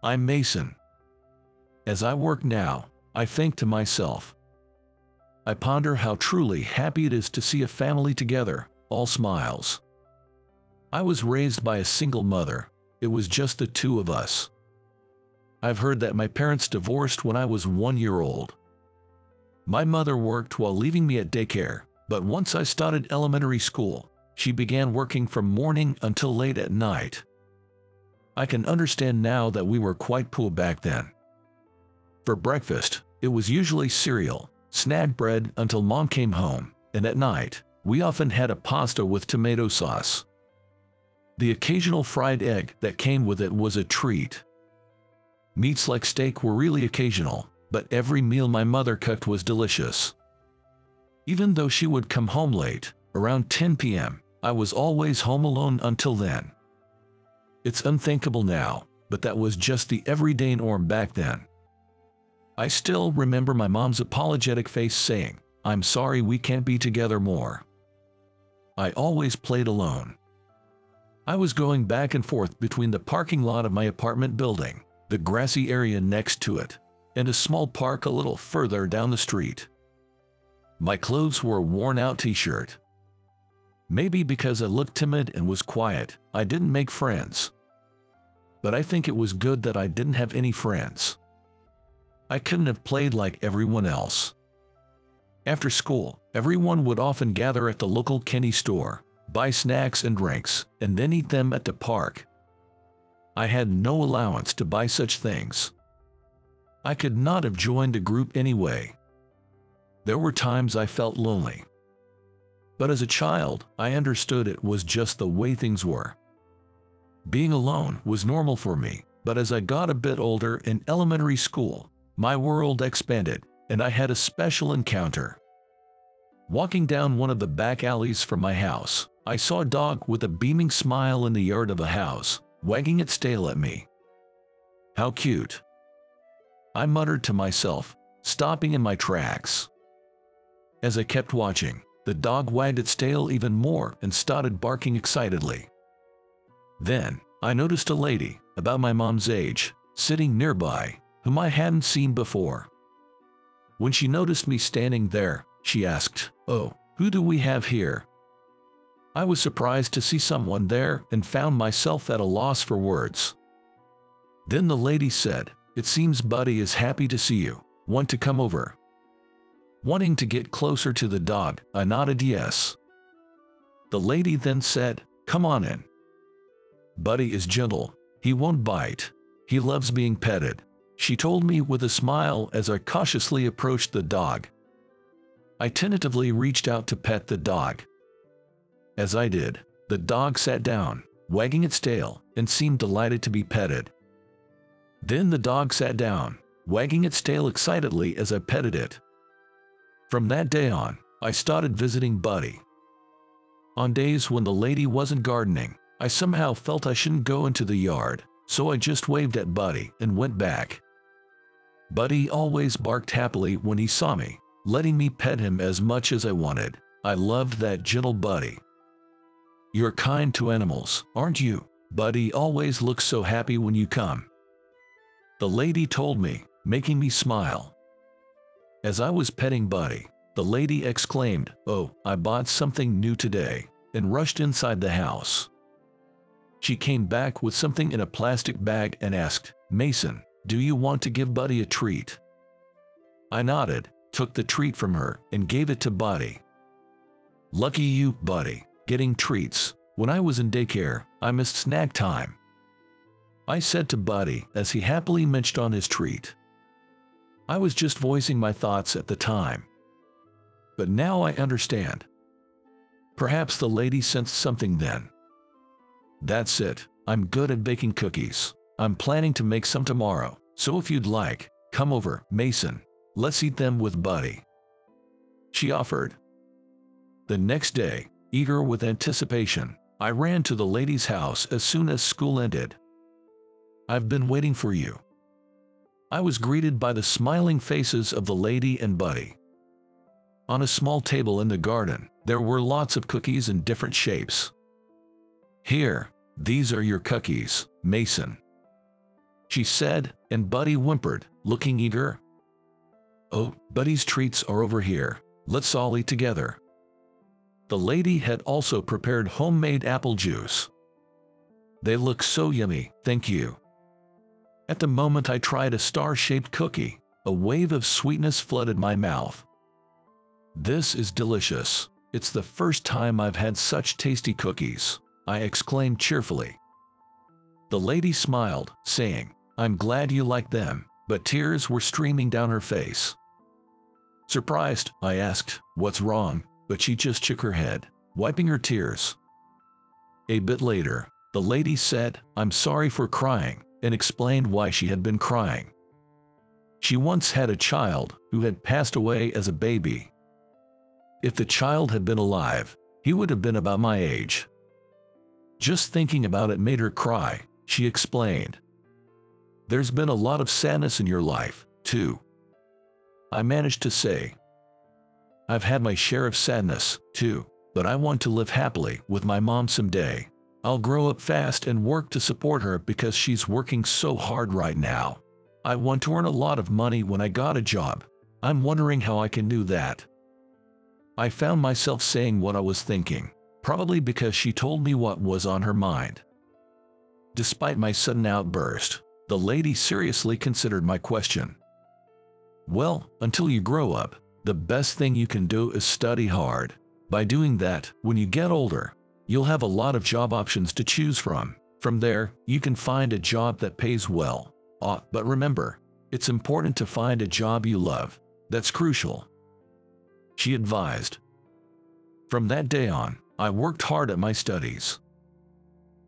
I'm Mason. As I work now, I think to myself. I ponder how truly happy it is to see a family together, all smiles. I was raised by a single mother. It was just the two of us. I've heard that my parents divorced when I was 1 year old. My mother worked while leaving me at daycare, but once I started elementary school, she began working from morning until late at night. I can understand now that we were quite poor back then. For breakfast, it was usually cereal, snack bread until mom came home, and at night, we often had a pasta with tomato sauce. The occasional fried egg that came with it was a treat. Meats like steak were really occasional, but every meal my mother cooked was delicious. Even though she would come home late, around 10 p.m., I was always home alone until then. It's unthinkable now, but that was just the everyday norm back then. I still remember my mom's apologetic face saying, "I'm sorry we can't be together more." I always played alone. I was going back and forth between the parking lot of my apartment building, the grassy area next to it, and a small park a little further down the street. My clothes were a worn-out t-shirt. Maybe because I looked timid and was quiet, I didn't make friends. But I think it was good that I didn't have any friends. I couldn't have played like everyone else. After school, everyone would often gather at the local candy store, buy snacks and drinks, and then eat them at the park. I had no allowance to buy such things. I could not have joined a group anyway. There were times I felt lonely. But as a child, I understood it was just the way things were. Being alone was normal for me, but as I got a bit older in elementary school, my world expanded, and I had a special encounter. Walking down one of the back alleys from my house, I saw a dog with a beaming smile in the yard of a house, wagging its tail at me. How cute! I muttered to myself, stopping in my tracks. As I kept watching, the dog wagged its tail even more and started barking excitedly. Then, I noticed a lady, about my mom's age, sitting nearby, whom I hadn't seen before. When she noticed me standing there, she asked, "Oh, who do we have here?" I was surprised to see someone there and found myself at a loss for words. Then the lady said, "It seems Buddy is happy to see you. Want to come over?" Wanting to get closer to the dog, I nodded yes. The lady then said, "Come on in. Buddy is gentle. He won't bite. He loves being petted," she told me with a smile as I cautiously approached the dog. I tentatively reached out to pet the dog. As I did, the dog sat down, wagging its tail, and seemed delighted to be petted. Then the dog sat down, wagging its tail excitedly as I petted it. From that day on, I started visiting Buddy. On days when the lady wasn't gardening, I somehow felt I shouldn't go into the yard, so I just waved at Buddy and went back. Buddy always barked happily when he saw me, letting me pet him as much as I wanted. I loved that gentle Buddy. "You're kind to animals, aren't you? Buddy always looks so happy when you come," the lady told me, making me smile. As I was petting Buddy, the lady exclaimed, "Oh, I bought something new today," and rushed inside the house. She came back with something in a plastic bag and asked, "Mason, do you want to give Buddy a treat?" I nodded, took the treat from her, and gave it to Buddy. "Lucky you, Buddy, getting treats. When I was in daycare, I missed snack time," I said to Buddy as he happily munched on his treat. I was just voicing my thoughts at the time. But now I understand. Perhaps the lady sensed something then. That's it. I'm good at baking cookies. I'm planning to make some tomorrow, so if you'd like, come over, Mason. Let's eat them with Buddy," she offered. The next day, eager with anticipation, I ran to the lady's house as soon as school ended. "I've been waiting for you." I was greeted by the smiling faces of the lady and Buddy. On a small table in the garden, there were lots of cookies in different shapes. "Here, these are your cookies, Mason." she said, and Buddy whimpered, looking eager. "Oh, Buddy's treats are over here. Let's all eat together." The lady had also prepared homemade apple juice. "They look so yummy, thank you." At the moment I tried a star-shaped cookie, a wave of sweetness flooded my mouth. "This is delicious. It's the first time I've had such tasty cookies," I exclaimed cheerfully. The lady smiled, saying, "I'm glad you like them," but tears were streaming down her face. Surprised, I asked, "What's wrong?" but she just shook her head, wiping her tears. A bit later, the lady said, "I'm sorry for crying," and explained why she had been crying. She once had a child who had passed away as a baby. If the child had been alive, he would have been about my age. Just thinking about it made her cry, she explained. "There's been a lot of sadness in your life, too," I managed to say. "I've had my share of sadness, too, but I want to live happily with my mom someday. I'll grow up fast and work to support her because she's working so hard right now. I want to earn a lot of money when I got a job. I'm wondering how I can do that." I found myself saying what I was thinking, probably because she told me what was on her mind. Despite my sudden outburst, the lady seriously considered my question. "Well, until you grow up, the best thing you can do is study hard. By doing that, when you get older, you'll have a lot of job options to choose from. From there, you can find a job that pays well. But remember, it's important to find a job you love. That's crucial," she advised. From that day on, I worked hard at my studies.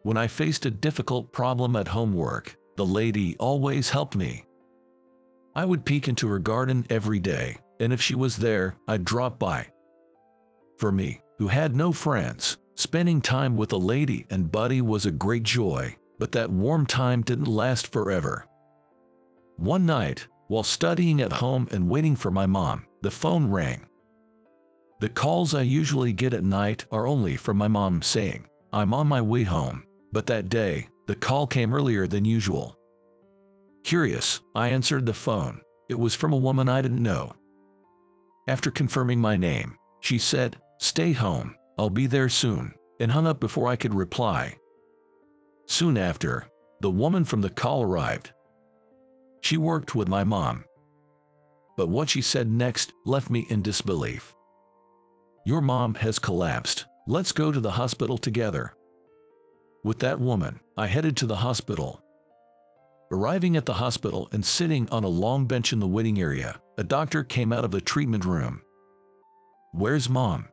When I faced a difficult problem at homework, the lady always helped me. I would peek into her garden every day, and if she was there, I'd drop by. For me, who had no friends, spending time with a lady and Buddy was a great joy, but that warm time didn't last forever. One night, while studying at home and waiting for my mom, the phone rang. The calls I usually get at night are only from my mom saying, "I'm on my way home," but that day, the call came earlier than usual. Curious, I answered the phone. It was from a woman I didn't know. After confirming my name, she said, "Stay home, I'll be there soon," and hung up before I could reply. Soon after, the woman from the call arrived. She worked with my mom. But what she said next left me in disbelief. "Your mom has collapsed. Let's go to the hospital together." With that woman, I headed to the hospital. Arriving at the hospital and sitting on a long bench in the waiting area, a doctor came out of the treatment room. "Where's Mom?"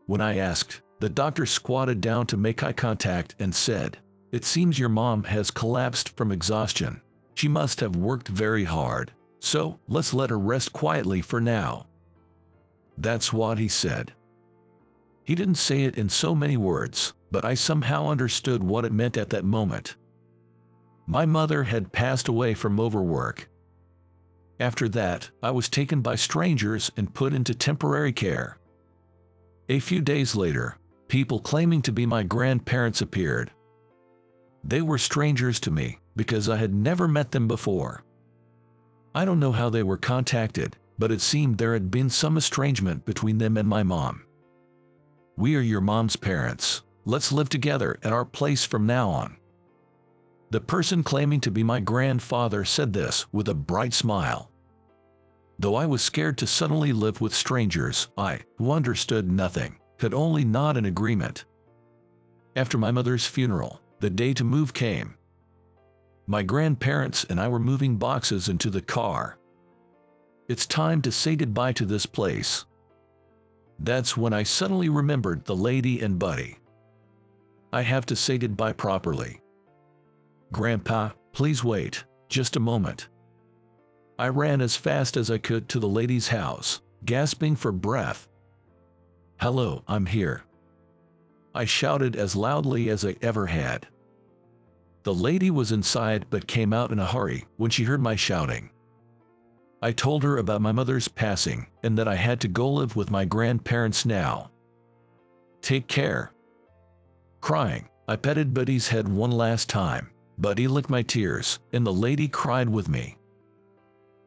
When I asked, the doctor squatted down to make eye contact and said, "It seems your mom has collapsed from exhaustion. She must have worked very hard, so let's let her rest quietly for now." That's what he said. He didn't say it in so many words, but I somehow understood what it meant at that moment. My mother had passed away from overwork. After that, I was taken by strangers and put into temporary care. A few days later, people claiming to be my grandparents appeared. They were strangers to me because I had never met them before. I don't know how they were contacted, but it seemed there had been some estrangement between them and my mom. "We are your mom's parents. Let's live together at our place from now on." The person claiming to be my grandfather said this with a bright smile. Though I was scared to suddenly live with strangers, I, who understood nothing, could only nod in agreement. After my mother's funeral, the day to move came. My grandparents and I were moving boxes into the car. "It's time to say goodbye to this place." That's when I suddenly remembered the lady and Buddy. I have to say goodbye properly. "Grandpa, please wait, just a moment." I ran as fast as I could to the lady's house, gasping for breath. "Hello, I'm here," I shouted as loudly as I ever had. The lady was inside but came out in a hurry when she heard my shouting. I told her about my mother's passing and that I had to go live with my grandparents now. "Take care." Crying, I petted Buddy's head one last time, Buddy licked my tears, and the lady cried with me.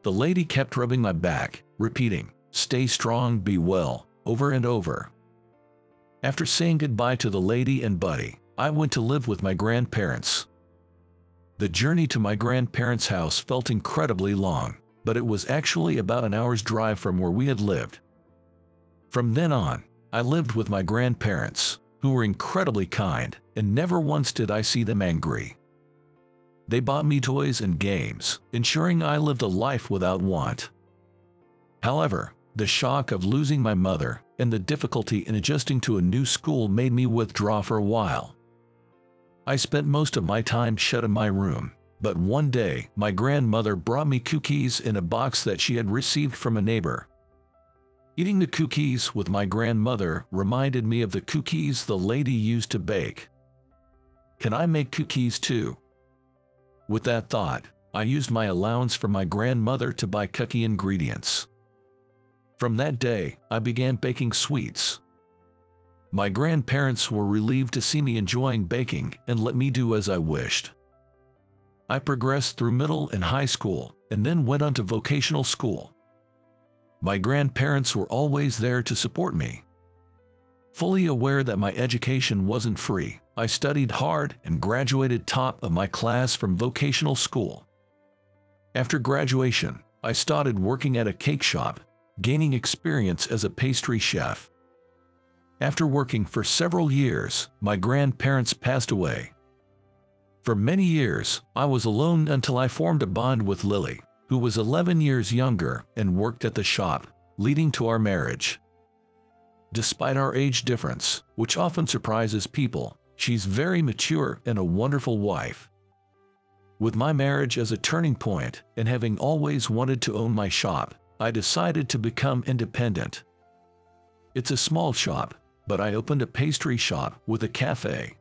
The lady kept rubbing my back, repeating, "Stay strong, be well," over and over. After saying goodbye to the lady and Buddy, I went to live with my grandparents. The journey to my grandparents' house felt incredibly long, but it was actually about an hour's drive from where we had lived. From then on, I lived with my grandparents, who were incredibly kind, and never once did I see them angry. They bought me toys and games, ensuring I lived a life without want. However, the shock of losing my mother and the difficulty in adjusting to a new school made me withdraw for a while. I spent most of my time shut in my room, but one day my grandmother brought me cookies in a box that she had received from a neighbor. Eating the cookies with my grandmother reminded me of the cookies the lady used to bake. Can I make cookies too? With that thought, I used my allowance from my grandmother to buy cookie ingredients. From that day, I began baking sweets. My grandparents were relieved to see me enjoying baking and let me do as I wished. I progressed through middle and high school and then went on to vocational school. My grandparents were always there to support me. Fully aware that my education wasn't free, I studied hard and graduated top of my class from vocational school. After graduation, I started working at a cake shop, gaining experience as a pastry chef. After working for several years, my grandparents passed away. For many years, I was alone until I formed a bond with Lily, who was 11 years younger and worked at the shop, leading to our marriage. Despite our age difference, which often surprises people, she's very mature and a wonderful wife. With my marriage as a turning point and having always wanted to own my shop, I decided to become independent. It's a small shop, but I opened a pastry shop with a cafe.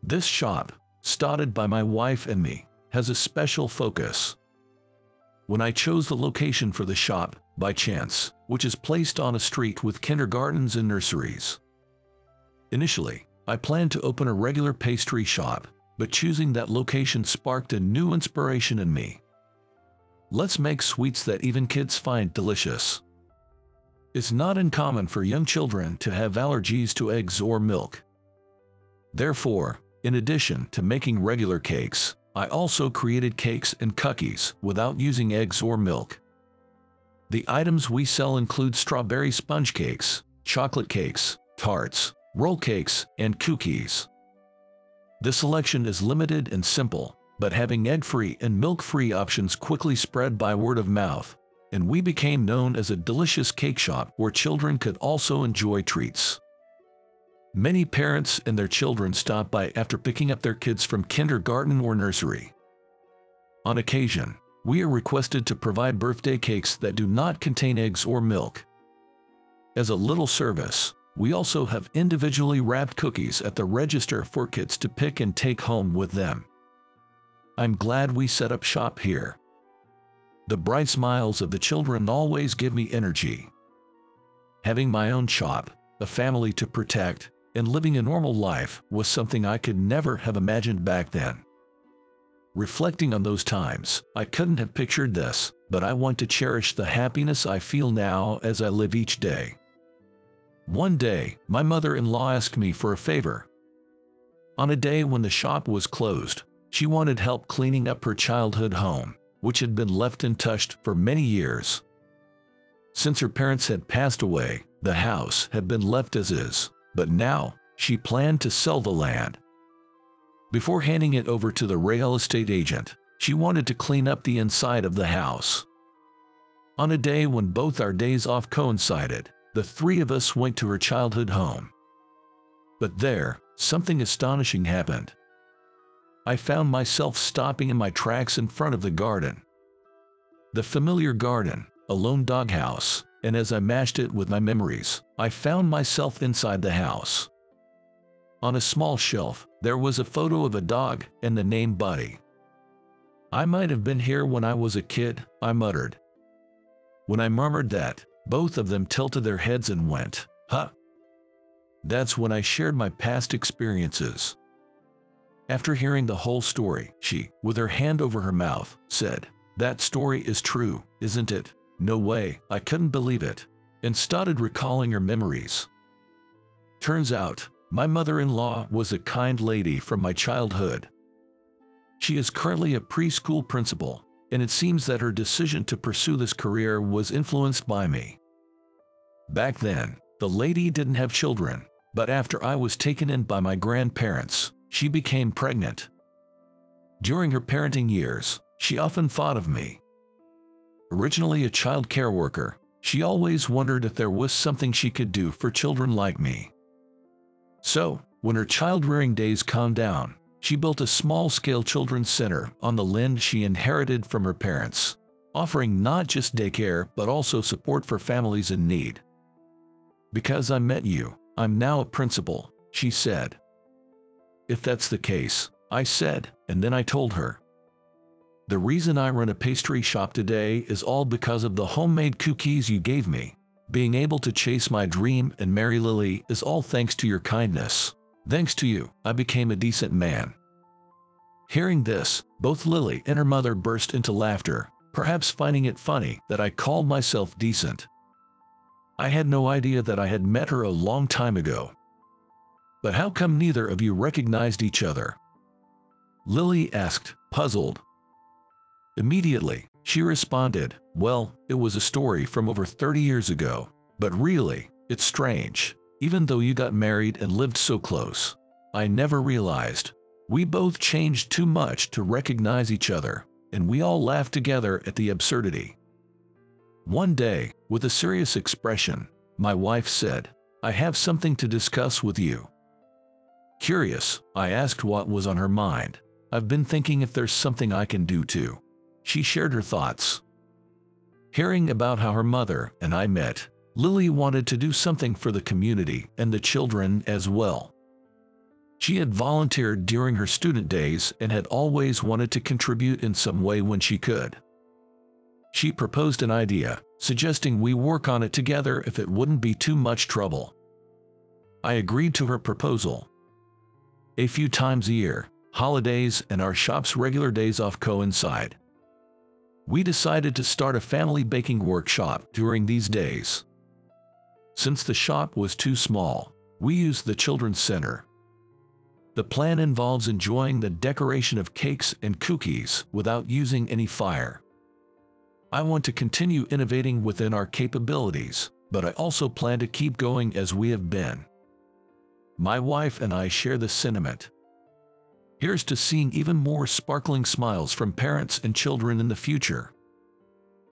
This shop, started by my wife and me, has a special focus. When I chose the location for the shop, by chance, which is placed on a street with kindergartens and nurseries. Initially, I planned to open a regular pastry shop, but choosing that location sparked a new inspiration in me. Let's make sweets that even kids find delicious. It's not uncommon for young children to have allergies to eggs or milk. Therefore, in addition to making regular cakes, I also created cakes and cookies without using eggs or milk. The items we sell include strawberry sponge cakes, chocolate cakes, tarts, roll cakes, and cookies. The selection is limited and simple, but having egg-free and milk-free options quickly spread by word of mouth, and we became known as a delicious cake shop where children could also enjoy treats. Many parents and their children stop by after picking up their kids from kindergarten or nursery. On occasion, we are requested to provide birthday cakes that do not contain eggs or milk. As a little service, we also have individually wrapped cookies at the register for kids to pick and take home with them. I'm glad we set up shop here. The bright smiles of the children always give me energy. Having my own shop, a family to protect, and living a normal life was something I could never have imagined back then. Reflecting on those times, I couldn't have pictured this, but I want to cherish the happiness I feel now as I live each day. One day, my mother-in-law asked me for a favor. On a day when the shop was closed, she wanted help cleaning up her childhood home, which had been left untouched for many years. Since her parents had passed away, the house had been left as is, but now, she planned to sell the land. Before handing it over to the real estate agent, she wanted to clean up the inside of the house. On a day when both our days off coincided, the three of us went to her childhood home. But there, something astonishing happened. I found myself stopping in my tracks in front of the garden. The familiar garden, a lone doghouse, and as I matched it with my memories, I found myself inside the house. On a small shelf, there was a photo of a dog and the name Buddy. I might have been here when I was a kid, I muttered. When I murmured that, both of them tilted their heads and went, "Huh?" That's when I shared my past experiences. After hearing the whole story, she, with her hand over her mouth, said, "That story is true, isn't it?" "No way, I couldn't believe it," and started recalling her memories. Turns out, my mother-in-law was a kind lady from my childhood. She is currently a preschool principal, and it seems that her decision to pursue this career was influenced by me. Back then, the lady didn't have children, but after I was taken in by my grandparents, she became pregnant. During her parenting years, she often thought of me. Originally a child care worker, she always wondered if there was something she could do for children like me. So, when her child-rearing days calmed down, she built a small-scale children's center on the land she inherited from her parents, offering not just daycare but also support for families in need. "Because I met you, I'm now a principal," she said. "If that's the case," I said, and then I told her. "The reason I run a pastry shop today is all because of the homemade cookies you gave me. Being able to chase my dream and marry Lily is all thanks to your kindness. Thanks to you, I became a decent man." Hearing this, both Lily and her mother burst into laughter, perhaps finding it funny that I called myself decent. I had no idea that I had met her a long time ago. "But how come neither of you recognized each other?" Lily asked, puzzled. Immediately, she responded, "Well, it was a story from over 30 years ago. But really, it's strange. Even though you got married and lived so close, I never realized. We both changed too much to recognize each other, and we all laughed together at the absurdity." One day, with a serious expression, my wife said, "I have something to discuss with you." Curious, I asked what was on her mind. "I've been thinking if there's something I can do too." She shared her thoughts. Hearing about how her mother and I met, Lily wanted to do something for the community and the children as well. She had volunteered during her student days and had always wanted to contribute in some way when she could. She proposed an idea, suggesting we work on it together if it wouldn't be too much trouble. I agreed to her proposal. A few times a year, holidays and our shop's regular days off coincide. We decided to start a family baking workshop during these days. Since the shop was too small, we used the children's center. The plan involves enjoying the decoration of cakes and cookies without using any fire. I want to continue innovating within our capabilities, but I also plan to keep going as we have been. My wife and I share this sentiment. Here's to seeing even more sparkling smiles from parents and children in the future.